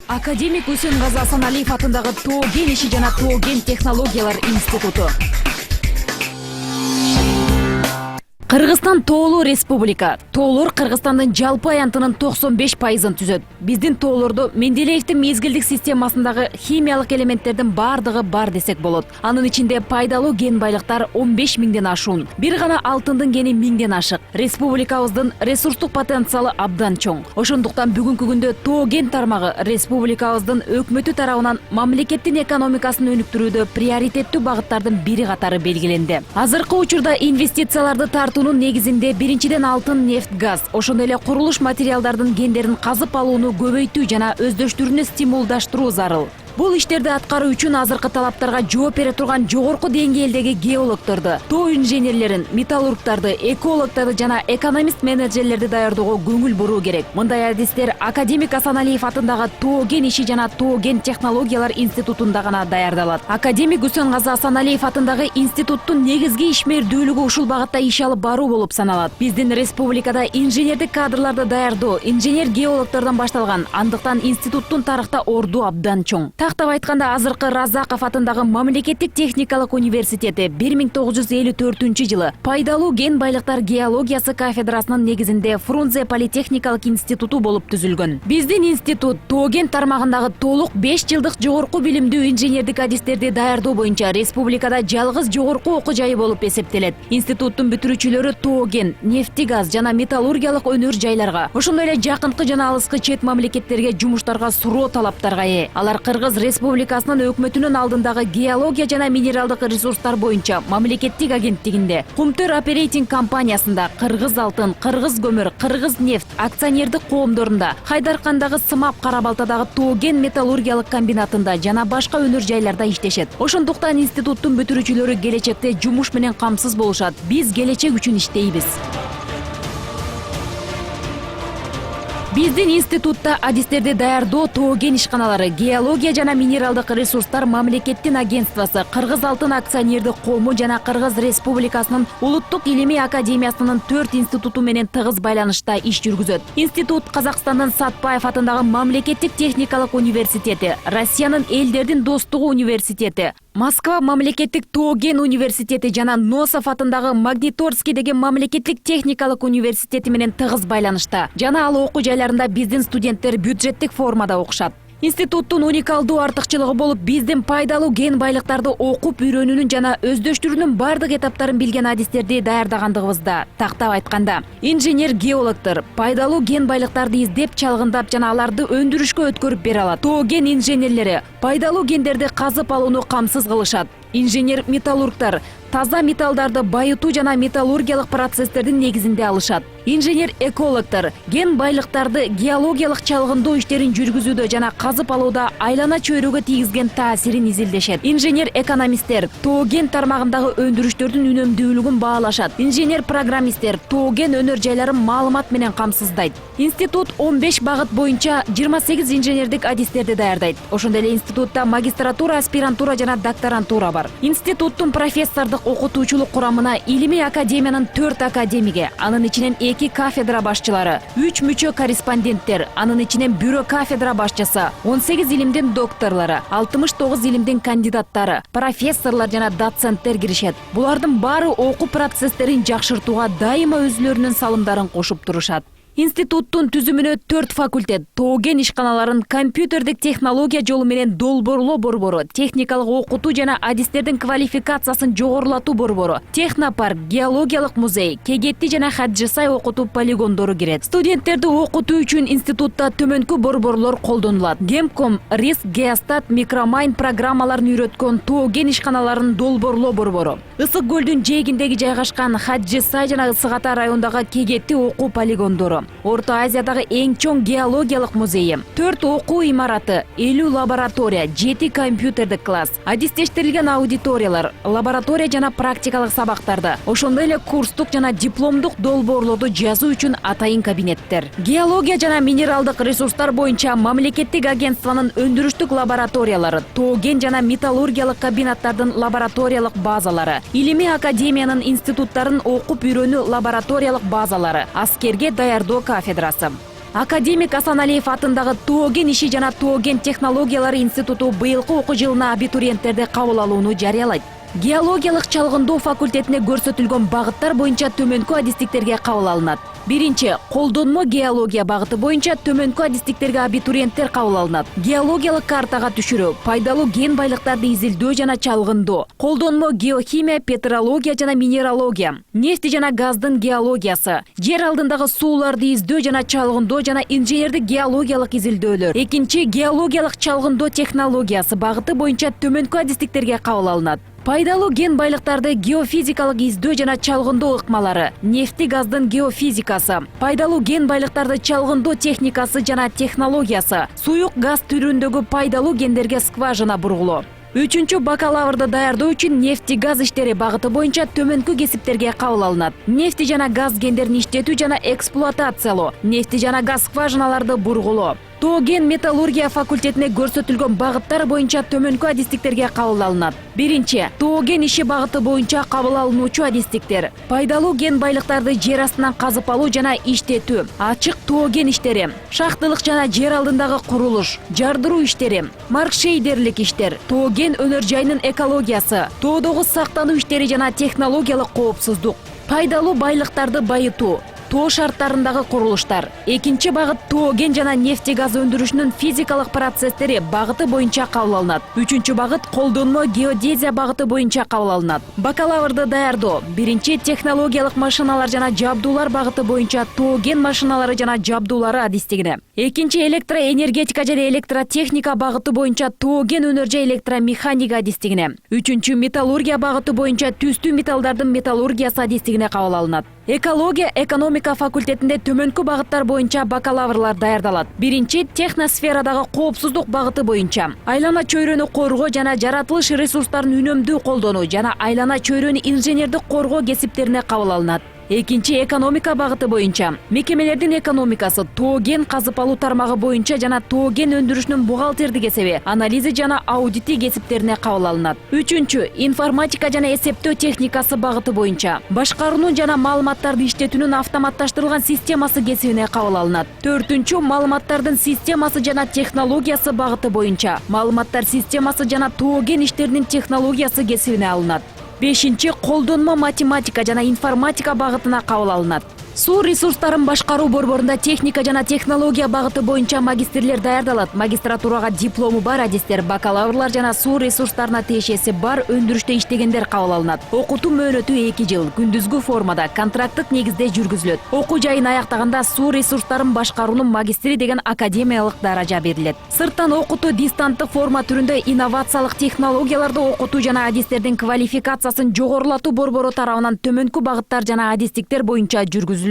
Академик Үсенғазы Асаналиев атындағы ТОО-ген иши жана ТОО-ген технологиялар институту. Кыргызстан тоолуу республика. Тоолор Кыргызстандын жалпы аянтынын 95%-ын түзөт. Биздин тоолордо Менделеевдин мезгилдик системасындагы химиялык элементтердин бардыгы бар десек болот. Анын ичинде пайдалуу ген байлыктар 15 миңден ашуун. Бир гана алтындын гени 1000ден ашык. Республикабыздын ресурстук потенциалы абдан чоң. Ошондуктан бүгүнкү күндө ТОО-ген тармагы республикабыздын өкмөтү тарабынан мамлекеттин экономикасын өнүктүрүүдө приоритеттүү багыттардын бири катары белгиленди. Азыркы учурда инвестицияларды тартуунун негизинде биринчиден алтын, нефть, газ, ошондой эле курулуш материалдардын гендерин казып алууну көбөйтүү жана өздөштүрүүнү стимулдаштыруу зарыл. Бул иштерди аткаруу үчүн азыркы талаптарга жооп бере турган жогорку деңгээлдеги геологторду, тоо инженерлерин, металлургтарды, экологторду жана экономист менеджерлерди даярдоого көңүл буруу керек. Мындай адистер Академик Асаналиев атындагы ТОО-ген иши жана ТОО-ген технологиялар институтунда гана даярдалат. Академик Үсенғазы Асаналиев атындагы институттун негизги ишмердүүлүгү ушул багытта иш алып баруу болуп саналат. Биздин республикада инженердик кадрларды даярдоо инженер-геологтордон башталган, андыктан институттун тарыхта орду абдан чоң. Тактап айтканда, азыркы Разаков атындагы мамлекеттик техникалык университети 1954-жылы пайдалуу ген байлыктар геологиясы кафедрасынын негизинде Фрунзе политехникалык институту болуп түзүлгөн. Биздин институт ТОО-ген тармагындагы толук 5 жылдык жогорку билимдүү инженердик адистерди даярдоо боюнча республикада жалгыз жогорку окуу жайы болуп эсептелет. Институттун бүтүрүүчүлөрү ТОО-ген, нефти, газ жана металлургиялык өнөр жайларга, ошондой эле жакынкы жана алыскы чет мамлекеттерге жумуштарга суроо талаптарга ээ. Алар Кыргыз Республикасынын өкмөтүнүн алдындагы геология жана минералдык ресурстар боюнча мамлекеттик агенттигинде, Кумтөр оперейтинг компаниясында, Кыргыз алтын, Кыргыз көмүр, Кыргыз нефть акционердик коомдорунда, Хайдаркандагы Сымап, Карабалтадагы ТОО-ген металлургиялык комбинатында жана башка өнөр жайларда иштешет. Ошондуктан институттун бүтүрүүчүлөрү келечекте жумуш менен камсыз болушат. Биз келечек үчүн иштейбиз. Биздин институтта адистерди даярдоо ТОО-ген ишканалары, геология жана минералдык ресурстар мамлекеттин агентствосы, Кыргыз алтын акционердик коому жана Кыргыз Республикасынын улуттук илимий академиясынын 4 институту менен тыгыз байланышта иш жүргүзөт. Институт Казакстандын Сатпаев атындагы мамлекеттик техникалык университети, Россиянын элдердин достугу университети, Москва мамлекеттик ТОО-ген университети жана Носов атындагы Магниторскийдеги мамлекеттик техникалык университети менен тыгыз байланышта. Жана ал окуу жайларында биздин студенттер бюджеттик формада окушат. Институттун уникалдуу артыкчылыгы болуп, биздин пайдалуу ген байлыктарды окуп үйрөнүүнүн жана өздөштүрүүнүн бардык этаптарын билген адистерди даярдагандыгыбызда. Тактап айтканда, инженер-геологтор пайдалуу ген байлыктарды издеп, чалгындап жана аларды өндүрүшкө өткөрүп бере алат. ТОО-ген инженерлери пайдалуу гендерди казып алууну камсыз кылышат. Инженер-металлургтар таза металлдарды байытуу жана металлургиялык процесстердин негизинде алышат. Инженер-экологтор ген байлыктарды геологиялык чалгындоо иштерин жүргүзүүдө жана казып алууда айлана чөйрөгө тийгизген таасирин изилдешет. Инженер-экономисттер ТОО-ген тармагындагы өндүрүштөрдүн үнөмдүүлүгүн баалашат. Инженер-программисттер ТОО-ген өнөр жайларын маалымат менен камсыздайт. Институт 15 багыт боюнча 28 инженердик адистерди даярдайт. Ошондой эле институтта магистратура, аспирантура жана докторантура бар. Институттун профессордук окутуучулук курамына илимий академиянын 4 академиги, анын ичинен 2 кафедра башчылары, 3 мүчө корреспонденттер, анын ичинен бюро кафедра башчысы, 18 илимдин докторлору, 69 илимдин кандидаттары, профессорлор жана доценттер киришет. Булардын баары окуу процесстерин жакшыртууга дайыма өзүлөрүнүн салымдарын кошуп турушат. Институттун түзүмүнө 4 факультет, ТОО-ген ишканаларын компьютердик технология жолу менен долбоорлоо борбору, техникалык окутуу жана адистердин квалификациясын жогорулатуу борбору, технопарк, геологиялык музей, Кегетти жана Хаджисай окутуу полигондору кирет. Студенттерди окутуу үчүн институтта төмөнкү борборлор колдонулат. Гемком, Риск, Геостат, Микромайн программаларын үйрөткөн ТОО-ген ишканаларын долбоорлоо борбору, Ысык көлдүн жээгиндеги жайгашкан Хаджисай жана Ысык Ата районундагы Кегетти окуу полигондору, Орто Азиядагы эң чоң геологиялык музейи, 4 окуу имараты, 50 лаборатория, 7 компьютердик класс, адистештирилген аудиториялар, лаборатория жана практикалык сабактарды, ошондой эле курстук жана дипломдук долбоорлорду жазуу үчүн атайын кабинеттер. Геология жана минералдык ресурстар боюнча мамлекеттик агентствонун өндүрүштүк лабораториялары, ТОО-ген жана металлургиялык комбинаттардын лабораториялык базалары, илимий академиянын институттарын окуп үйрөнүү лабораториялык базалары, аскерге даярдоо кафедрасы. Академик Асаналиев атындагы Тоо-кен иши жана Тоо-кен технологиялары институту быйылкы окуу жылына абитуриенттерди кабыл алууну жарыялайт. Геологиялык чалгындоо факультетине көрсөтүлгөн багыттар боюнча төмөнкү адистиктерге кабыл алынат. Биринчи, колдонмо геология багыты боюнча төмөнкү адистиктерге абитуриенттер кабыл алынат. Геологиялык картага түшүрүү, пайдалуу кен байлыктарды изилдөө жана чалгындоо, колдонмо геохимия, петрология жана минералогия, нефти жана газдын геологиясы, жер алдындагы сууларды издөө жана чалгындоо жана инженердик геологиялык изилдөөлөр. Экинчи, геологиялык чалгындоо технологиясы багыты боюнча төмөнкү адистиктерге кабыл алынат. Пайдалуу кен байлыктарды геофизикалык издөө жана чалгындоо ыкмалары, нефти газдын геофизикасы, пайдалуу кен байлыктарды чалгындоо техникасы жана технологиясы, суюк газ түрүндөгү пайдалуу кендерге скважина бургулоо. Үчүнчү, бакалаврды даярдоо үчүн нефти газ иштери багыты боюнча төмөнкү кесиптерге кабыл алынат. Нефти жана газ кендерин иштетүү жана эксплуатациялоо, нефти жана газ скважиналарды бургулоо. Тоо-кен металлургия факультетине көрсөтүлгөн багыттар боюнча төмөнкү адистиктерге кабыл алынат. Биринчи, Тоо-кен иши багыты боюнча кабыл алынуучу адистиктер: пайдалуу кен байлыктарды жер астынан казып алуу жана иштетүү, ачык Тоо-кен иштери, шахтылык жана жер алдындагы курулуш, жардыруу иштери, маркшейдерлик иштер, Тоо-кен өнөр жайынын экологиясы, тоодогу сактануу иштери жана технологиялык коопсуздук, пайдалуу байлыктарды байытуу, тоо шарттарындагы курулуштар. Экинчи багыт Тоо-кен жана нефти газ өндүрүшүнүн физикалык процесстери багыты боюнча кабыл алынат. Үчүнчү багыт колдонмо геодезия багыты боюнча кабыл алынат. Бакалаврды даярдоо: биринчи, технологиялык машиналар жана жабдуулар багыты боюнча Тоо-кен машиналары жана жабдуулары адистигине. Экинчи, электроэнергетика жана электротехника багыты боюнча Тоо-кен өнөр жай электромеханика адистигине. Үчүнчү, металлургия багыты боюнча түстүү металлдардын металлургиясы адистигине кабыл алынат. Экология, экономика факультетинде төмөнкү багыттар боюнча бакалаврлар даярдалат. Биринчи, техносферадагы коопсуздук багыты боюнча айлана чөйрөнү коргоо жана жаратылыш ресурстарын үнөмдүү колдонуу жана айлана чөйрөнү инженердик коргоо кесиптерине кабыл алынат. Экинчи, экономика багыты боюнча мекемелердин экономикасы, Тоо-кен казып алуу тармагы боюнча жана Тоо-кен өндүрүшүнүн бухгалтердик эсеби, анализи жана аудити кесиптерине кабыл алынат. Үчүнчү, информатика жана эсептөө техникасы багыты боюнча башкаруунун жана маалыматтарды иштетүүнүн автоматташтырылган системасы кесибине кабыл алынат. Төртүнчү, маалыматтардын системасы жана технологиясы багыты боюнча маалыматтар системасы жана Тоо-кен иштеринин технологиясы кесибине алынат. Бешинчи, колдонмо математика жана информатика багытына кабыл алынат. Суу ресурстарын башкаруу борборунда техника жана технология багыты боюнча магистрлер даярдалат. Магистратурага диплому бар адистер, бакалаврлар жана суу ресурстарына тиешеси бар өндүрүштө иштегендер кабыл алынат. Окутуу мөөнөтү 2 жыл, күндүзгү формада, контракттык негизде жүргүзүлөт. Окуу жайын аяктаганда суу ресурстарын башкаруунун магистри деген академиялык даража берилет. Сырттан окутуу дистанттык форма түрүндө инновациялык технологияларды окутуу жана адистердин квалификациясын жогорулатуу борбору тарабынан төмөнкү багыттар жана адистиктер боюнча жүргүзүлөт.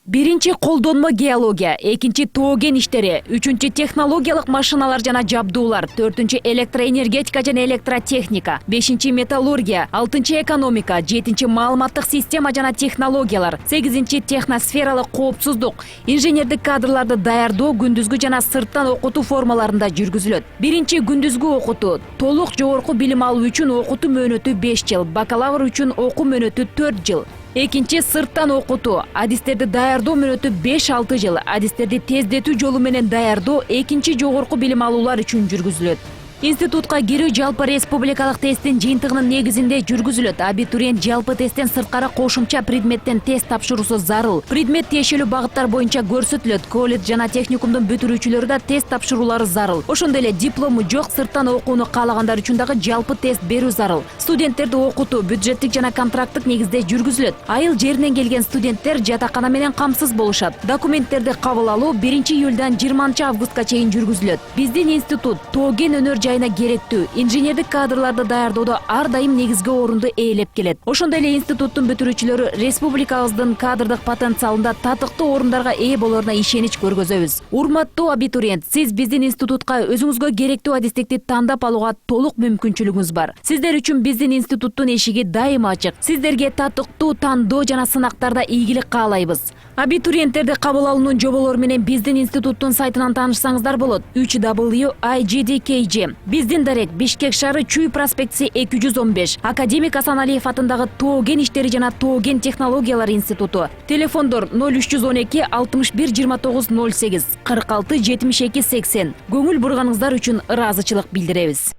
Биринчи, колдонмо геология, экинчи, Тоо-кен иштери, үчүнчү, технологиялык машиналар жана жабдуулар, төртүнчү, электроэнергетика жана электротехника, бешинчи, металлургия, алтынчы, экономика, жетинчи, маалыматтык система жана технологиялар, сегизинчи, техносфералык коопсуздук, инженердик кадрларды даярдоо күндүзгү жана сырттан окутуу формаларында жүргүзүлөт. Биринчи, күндүзгү окутуу, толук жогорку билим алуу үчүн окутуу мөөнөтү 5 жыл, бакалавр үчүн окуу мөөнөтү 4 жыл. Экинчи, сырттан окутуу, адистерди даярдоо мөөнөтү 5-6 жыл, адистерди тездетүү жолу менен даярдоо экинчи жогорку билим алуулар үчүн жүргүзүлөт. Институтка кирүү жалпы республикалык тесттин жыйынтыгынын негизинде жүргүзүлөт. Абитуриент жалпы тесттен сырткары кошумча предметтен тест тапшыруусу зарыл. Предмет тиешелүү багыттар боюнча көрсөтүлөт. Колледж жана техникумдун бүтүрүүчүлөрү да тест тапшыруулары зарыл. Ошондой эле диплому жок сырттан окууну каалагандар үчүн дагы жалпы тест берүү зарыл. Студенттерди окутуу бюджеттик жана контракттык негизде жүргүзүлөт. Айыл жеринен келген студенттер жатакана менен камсыз болушат. Документтерди кабыл алуу 1-июлдан 20-августка чейин жүргүзүлөт. Биздин институт Тоо-кен өнөр жайына керектүү инженердик кадрларды даярдоодо ар дайым негизги орунду ээлеп келет. Ошондой эле институттун бүтүрүүчүлөрү республикабыздын кадрдык потенциалында татыктуу орундарга ээ болоруна ишенич көргөзөбүз. Урматтуу абитуриент, сиз биздин институтка өзүңүзгө керектүү адистикти тандап алууга толук мүмкүнчүлүгүңүз бар. Сиздер үчүн биздин институттун эшиги дайыма ачык. Сиздерге татыктуу тандоо жана сынактарда ийгилик каалайбыз. Абитуриенттерди кабыл алуунун жоболору менен биздин институттун сайтынан таанышсаңыздар болот. www.igdkg Биздин дарек Бишкек шаары Чуй проспектиси 215. Академик Асаналиев атындагы тоо кен иштери жана тоо кен технологиялары институту. Телефондор 0312 61 29 08 46 72 80. Көңүл бурганыңыздар үчүн ыраазычылык билдиребиз.